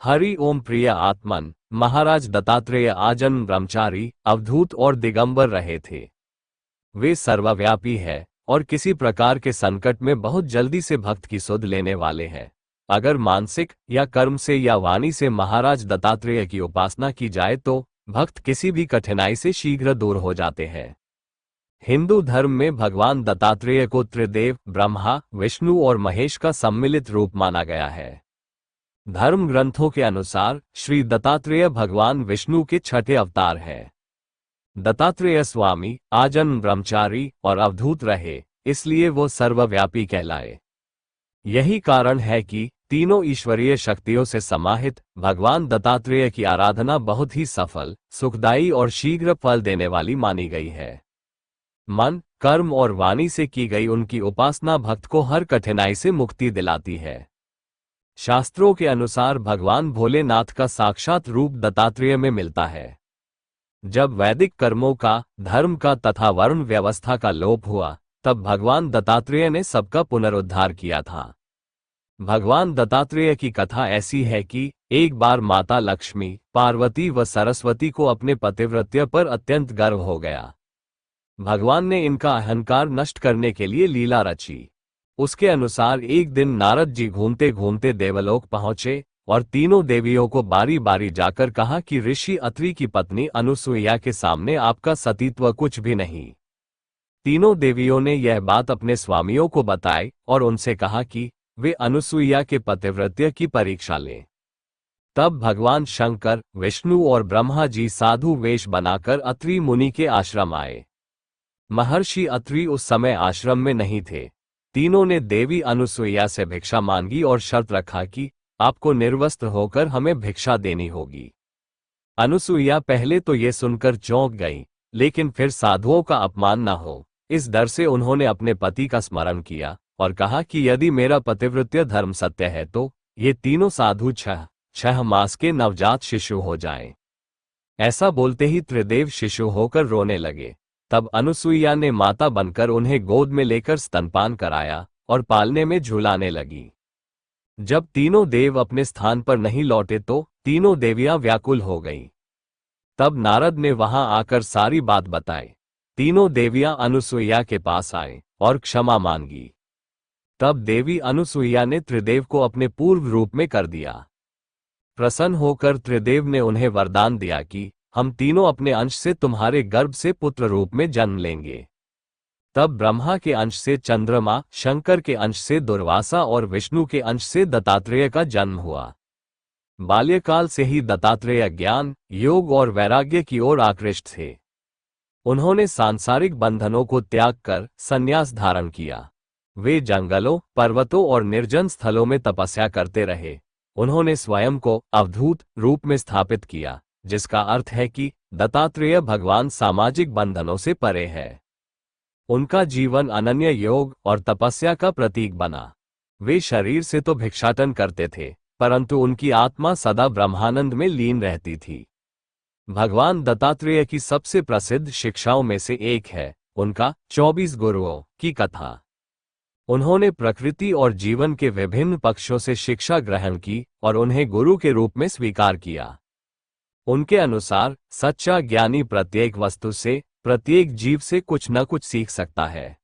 हरि ओम प्रिय आत्मन। महाराज दत्तात्रेय आजन्म ब्रह्मचारी, अवधूत और दिगंबर रहे थे। वे सर्वव्यापी है और किसी प्रकार के संकट में बहुत जल्दी से भक्त की सुध लेने वाले हैं। अगर मानसिक या कर्म से या वाणी से महाराज दत्तात्रेय की उपासना की जाए तो भक्त किसी भी कठिनाई से शीघ्र दूर हो जाते हैं। हिंदू धर्म में भगवान दत्तात्रेय को त्रिदेव ब्रह्मा, विष्णु और महेश का सम्मिलित रूप माना गया है। धर्म ग्रंथों के अनुसार श्री दत्तात्रेय भगवान विष्णु के छठे अवतार हैं। दत्तात्रेय स्वामी आजन्म ब्रह्मचारी और अवधूत रहे, इसलिए वो सर्वव्यापी कहलाए। यही कारण है कि तीनों ईश्वरीय शक्तियों से समाहित भगवान दत्तात्रेय की आराधना बहुत ही सफल, सुखदायी और शीघ्र फल देने वाली मानी गई है। मन, कर्म और वाणी से की गई उनकी उपासना भक्त को हर कठिनाई से मुक्ति दिलाती है। शास्त्रों के अनुसार भगवान भोलेनाथ का साक्षात रूप दत्तात्रेय में मिलता है। जब वैदिक कर्मों का, धर्म का तथा वर्ण व्यवस्था का लोप हुआ, तब भगवान दत्तात्रेय ने सबका पुनरुद्धार किया था। भगवान दत्तात्रेय की कथा ऐसी है कि एक बार माता लक्ष्मी, पार्वती व सरस्वती को अपने पतिव्रत्य पर अत्यंत गर्व हो गया। भगवान ने इनका अहंकार नष्ट करने के लिए लीला रची। उसके अनुसार एक दिन नारद जी घूमते घूमते देवलोक पहुंचे और तीनों देवियों को बारी बारी जाकर कहा कि ऋषि अत्रि की पत्नी अनुसुईया के सामने आपका सतीत्व कुछ भी नहीं। तीनों देवियों ने यह बात अपने स्वामियों को बताई और उनसे कहा कि वे अनुसुईया के पतिव्रत्य की परीक्षा लें। तब भगवान शंकर, विष्णु और ब्रह्मा जी साधु वेश बनाकर अत्रि मुनि के आश्रम आए। महर्षि अत्रि उस समय आश्रम में नहीं थे। तीनों ने देवी अनुसुईया से भिक्षा मांगी और शर्त रखा कि आपको निर्वस्त्र होकर हमें भिक्षा देनी होगी। अनुसुईया पहले तो ये सुनकर चौंक गई, लेकिन फिर साधुओं का अपमान न हो, इस डर से उन्होंने अपने पति का स्मरण किया और कहा कि यदि मेरा पतिव्रत्य धर्म सत्य है तो ये तीनों साधु छह मास के नवजात शिशु हो जाएं। ऐसा बोलते ही त्रिदेव शिशु होकर रोने लगे। तब अनुसुईया ने माता बनकर उन्हें गोद में लेकर स्तनपान कराया और पालने में झुलाने लगी। जब तीनों देव अपने स्थान पर नहीं लौटे तो तीनों देवियां व्याकुल हो गईं। तब नारद ने वहां आकर सारी बात बताई। तीनों देवियां अनुसुईया के पास आए और क्षमा मांगी। तब देवी अनुसुईया ने त्रिदेव को अपने पूर्व रूप में कर दिया। प्रसन्न होकर त्रिदेव ने उन्हें वरदान दिया कि हम तीनों अपने अंश से तुम्हारे गर्भ से पुत्र रूप में जन्म लेंगे। तब ब्रह्मा के अंश से चंद्रमा, शंकर के अंश से दुर्वासा और विष्णु के अंश से दत्तात्रेय का जन्म हुआ। बाल्यकाल से ही दत्तात्रेय ज्ञान, योग और वैराग्य की ओर आकृष्ट थे। उन्होंने सांसारिक बंधनों को त्याग कर संन्यास धारण किया। वे जंगलों, पर्वतों और निर्जन स्थलों में तपस्या करते रहे। उन्होंने स्वयं को अवधूत रूप में स्थापित किया, जिसका अर्थ है कि दत्तात्रेय भगवान सामाजिक बंधनों से परे है। उनका जीवन अनन्य योग और तपस्या का प्रतीक बना। वे शरीर से तो भिक्षाटन करते थे, परंतु उनकी आत्मा सदा ब्रह्मानंद में लीन रहती थी। भगवान दत्तात्रेय की सबसे प्रसिद्ध शिक्षाओं में से एक है उनका 24 गुरुओं की कथा। उन्होंने प्रकृति और जीवन के विभिन्न पक्षों से शिक्षा ग्रहण की और उन्हें गुरु के रूप में स्वीकार किया। उनके अनुसार सच्चा ज्ञानी प्रत्येक वस्तु से, प्रत्येक जीव से कुछ न कुछ सीख सकता है।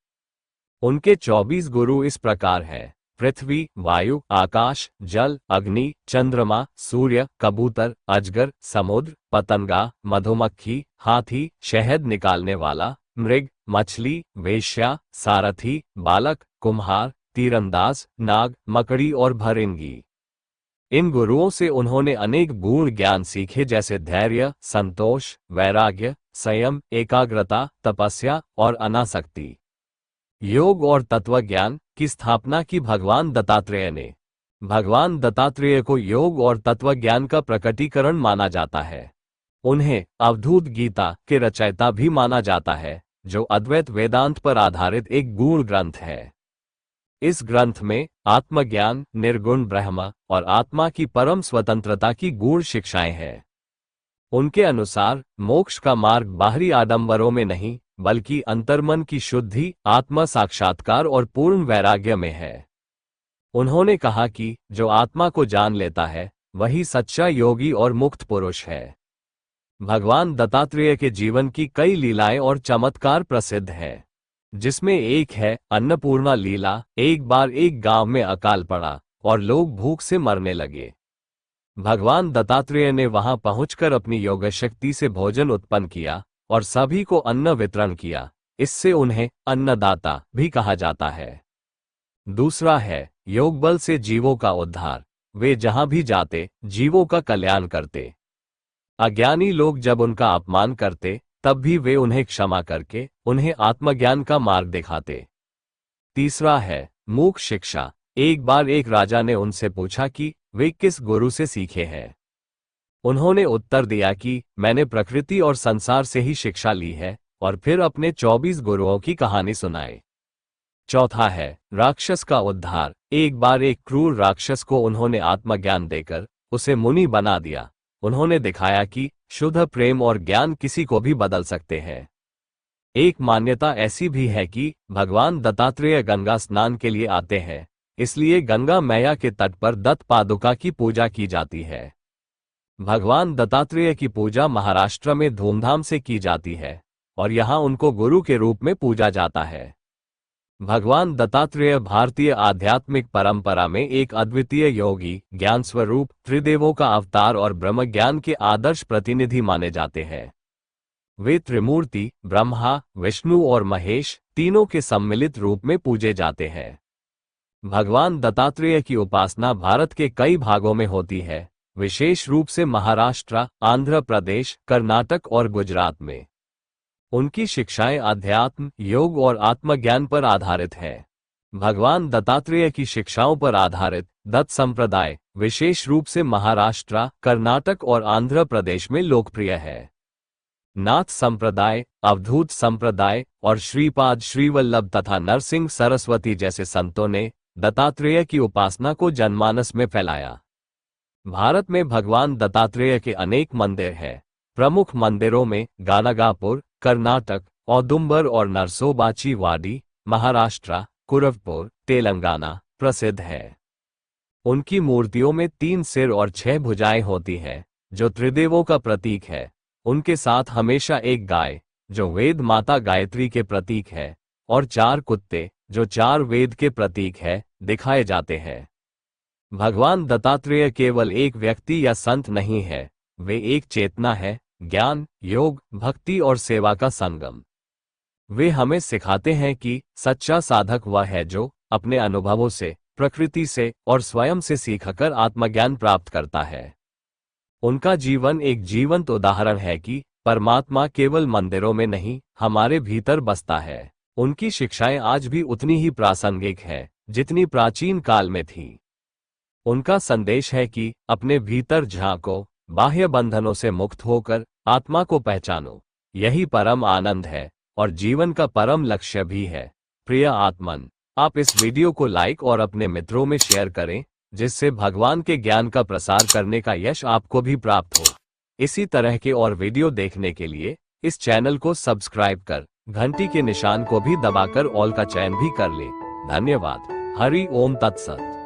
उनके 24 गुरु इस प्रकार है: पृथ्वी, वायु, आकाश, जल, अग्नि, चंद्रमा, सूर्य, कबूतर, अजगर, समुद्र, पतंगा, मधुमक्खी, हाथी, शहद निकालने वाला, मृग, मछली, वेश्या, सारथी, बालक, कुम्हार, तीरंदाज, नाग, मकड़ी और भरिंगी। इन गुरुओं से उन्होंने अनेक गुण ज्ञान सीखे, जैसे धैर्य, संतोष, वैराग्य, संयम, एकाग्रता, तपस्या और अनासक्ति। योग और तत्वज्ञान की स्थापना की भगवान दत्तात्रेय ने। भगवान दत्तात्रेय को योग और तत्वज्ञान का प्रकटीकरण माना जाता है। उन्हें अवधूत गीता के रचयिता भी माना जाता है, जो अद्वैत वेदांत पर आधारित एक गूढ़ ग्रंथ है। इस ग्रंथ में आत्मज्ञान, निर्गुण ब्रह्म और आत्मा की परम स्वतंत्रता की गूढ़ शिक्षाएं हैं। उनके अनुसार मोक्ष का मार्ग बाहरी आडंबरों में नहीं, बल्कि अंतर्मन की शुद्धि, आत्मा साक्षात्कार और पूर्ण वैराग्य में है। उन्होंने कहा कि जो आत्मा को जान लेता है वही सच्चा योगी और मुक्त पुरुष है। भगवान दत्तात्रेय के जीवन की कई लीलाएं और चमत्कार प्रसिद्ध हैं, जिसमें एक है अन्नपूर्णा लीला। एक बार एक गांव में अकाल पड़ा और लोग भूख से मरने लगे। भगवान दत्तात्रेय ने वहां पहुंचकर अपनी योग शक्ति से भोजन उत्पन्न किया और सभी को अन्न वितरण किया। इससे उन्हें अन्नदाता भी कहा जाता है। दूसरा है योग बल से जीवों का उद्धार। वे जहां भी जाते जीवों का कल्याण करते। अज्ञानी लोग जब उनका अपमान करते तब भी वे उन्हें क्षमा करके उन्हें आत्मज्ञान का मार्ग दिखाते। तीसरा है मूक शिक्षा। एक बार एक राजा ने उनसे पूछा कि वे किस गुरु से सीखे हैं। उन्होंने उत्तर दिया कि मैंने प्रकृति और संसार से ही शिक्षा ली है, और फिर अपने 24 गुरुओं की कहानी सुनाई। चौथा है राक्षस का उद्धार। एक बार एक क्रूर राक्षस को उन्होंने आत्मज्ञान देकर उसे मुनि बना दिया। उन्होंने दिखाया कि शुद्ध प्रेम और ज्ञान किसी को भी बदल सकते हैं। एक मान्यता ऐसी भी है कि भगवान दत्तात्रेय गंगा स्नान के लिए आते हैं, इसलिए गंगा मैया के तट पर दत्त पादुका की पूजा की जाती है। भगवान दत्तात्रेय की पूजा महाराष्ट्र में धूमधाम से की जाती है और यहाँ उनको गुरु के रूप में पूजा जाता है। भगवान दत्तात्रेय भारतीय आध्यात्मिक परंपरा में एक अद्वितीय योगी, ज्ञान स्वरूप, त्रिदेवों का अवतार और ब्रह्म ज्ञान के आदर्श प्रतिनिधि माने जाते हैं। वे त्रिमूर्ति ब्रह्मा, विष्णु और महेश तीनों के सम्मिलित रूप में पूजे जाते हैं। भगवान दत्तात्रेय की उपासना भारत के कई भागों में होती है, विशेष रूप से महाराष्ट्र, आंध्र प्रदेश, कर्नाटक और गुजरात में। उनकी शिक्षाएं अध्यात्म, योग और आत्मज्ञान पर आधारित है। भगवान दत्तात्रेय की शिक्षाओं पर आधारित दत्त संप्रदाय विशेष रूप से महाराष्ट्र, कर्नाटक और आंध्र प्रदेश में लोकप्रिय है। नाथ संप्रदाय, अवधूत संप्रदाय और श्रीपाद श्रीवल्लभ तथा नरसिंह सरस्वती जैसे संतों ने दत्तात्रेय की उपासना को जनमानस में फैलाया। भारत में भगवान दत्तात्रेय के अनेक मंदिर हैं। प्रमुख मंदिरों में गाणगापुर कर्नाटक, औदुंबर और नरसोबाची वाडी महाराष्ट्र, कुरवपुर तेलंगाना प्रसिद्ध है। उनकी मूर्तियों में 3 सिर और 6 भुजाएं होती हैं, जो त्रिदेवों का प्रतीक है। उनके साथ हमेशा एक गाय, जो वेद माता गायत्री के प्रतीक है, और 4 कुत्ते, जो 4 वेद के प्रतीक है, दिखाए जाते हैं। भगवान दत्तात्रेय केवल एक व्यक्ति या संत नहीं है, वे एक चेतना है, ज्ञान, योग, भक्ति और सेवा का संगम। वे हमें सिखाते हैं कि सच्चा साधक वह है जो अपने अनुभवों से, प्रकृति से और स्वयं से सीखकर आत्मज्ञान प्राप्त करता है। उनका जीवन एक जीवंत उदाहरण है कि परमात्मा केवल मंदिरों में नहीं, हमारे भीतर बसता है। उनकी शिक्षाएं आज भी उतनी ही प्रासंगिक है जितनी प्राचीन काल में थी। उनका संदेश है कि अपने भीतर झांको, बाह्य बंधनों से मुक्त होकर आत्मा को पहचानो। यही परम आनंद है और जीवन का परम लक्ष्य भी है। प्रिय आत्मन, आप इस वीडियो को लाइक और अपने मित्रों में शेयर करें, जिससे भगवान के ज्ञान का प्रसार करने का यश आपको भी प्राप्त हो। इसी तरह के और वीडियो देखने के लिए इस चैनल को सब्सक्राइब कर घंटी के निशान को भी दबाकर ऑल का चयन भी कर लें। धन्यवाद। हरि ओम तत्सत।